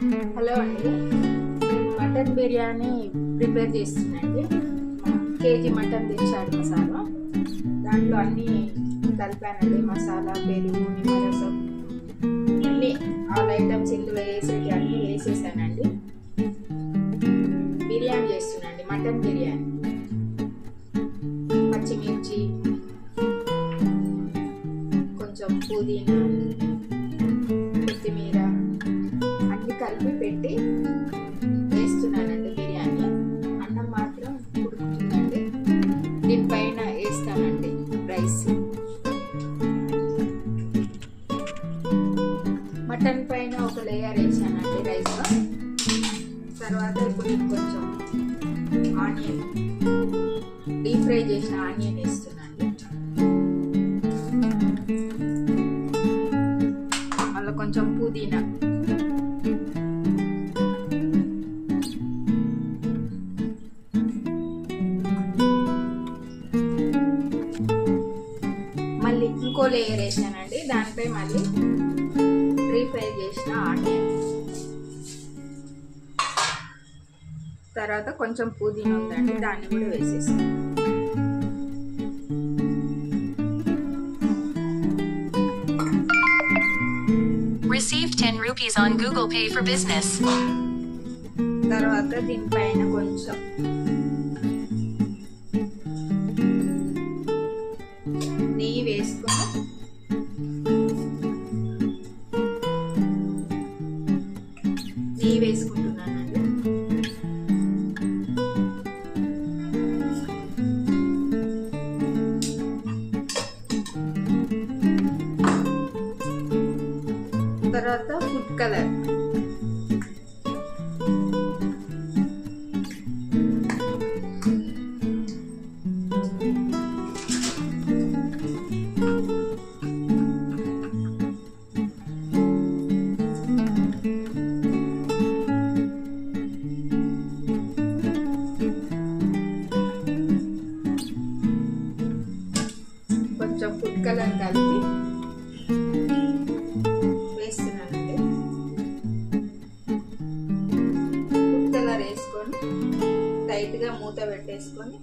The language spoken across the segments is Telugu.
హలో అండి, మటన్ బిర్యానీ ప్రిపేర్ చేస్తున్నాండి. కేజీ మటన్ తెచ్చాడు మసాలా, దాంట్లో అన్నీ కలిపానండి. మసాలా, పెరుగు, నిమ్మరసం, అన్నీ ఆల్ ఐటమ్స్ ఇందులో వేసేటి అన్నీ వేసేసానండి. బిర్యానీ చేస్తున్నాండి, మటన్ బిర్యానీ. పచ్చిమిర్చి, కొంచెం పుదీనా, కొత్తిమీర అన్ని కలిపి పెట్టి వేస్తున్నానండి బిర్యానీ. అన్నం మాత్రం ఉడుకుతుందండి. దీనిపైన వేస్తానండి రైస్. మటన్ పైన ఒక లేయర్ వేసానండి రైస్. తర్వాత ఇప్పుడు కొంచెం ఆనియన్, డీప్ ఫ్రై చేసిన ఆనియన్ వేస్తున్నానండి. మళ్ళీ కొంచెం పుదీనా, మళ్ళీ ఇంకో లేయర్ వేసానండి. దానిపై మళ్ళీ ఫ్రై చేసిన ఆనియన్, తర్వాత కొంచెం పుదీనా ఉందండి, దాన్ని కూడా వేసేసాను. Received 10 rupees on Google Pay for Business. తర్వాత దీనిపైన కొంచెం నెయ్యి వేసుకొని వేసుకుంటున్నానండి. తర్వాత ఫుడ్ కలర్, కొంచెం ఫుడ్ కలర్ కలిపి వేస్తున్నానండి. ఫుడ్ కలర్ వేసుకొని టైట్గా మూత పెట్టేసుకొని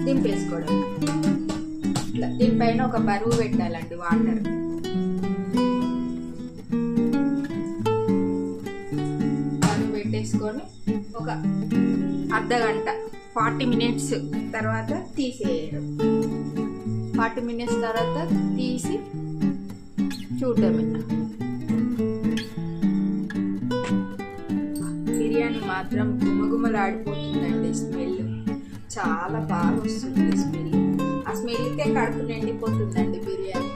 దింపేసుకోవడం. దీనిపైన ఒక బరువు పెట్టాలండి, వాటర్. పెట్టేసుకొని ఒక అర్ధగంట 40 మినిట్స్ తర్వాత తీసేయడం. 40 మినిట్స్ తర్వాత తీసి చూడడమే. బిర్యానీ మాత్రం గుమగుమలాడిపోతుందండి. స్మెల్ చాలా బాగా వస్తుంది. స్మెల్, ఆ స్మెల్కే కడుపు నిండిపోతుందండి బిర్యానీ.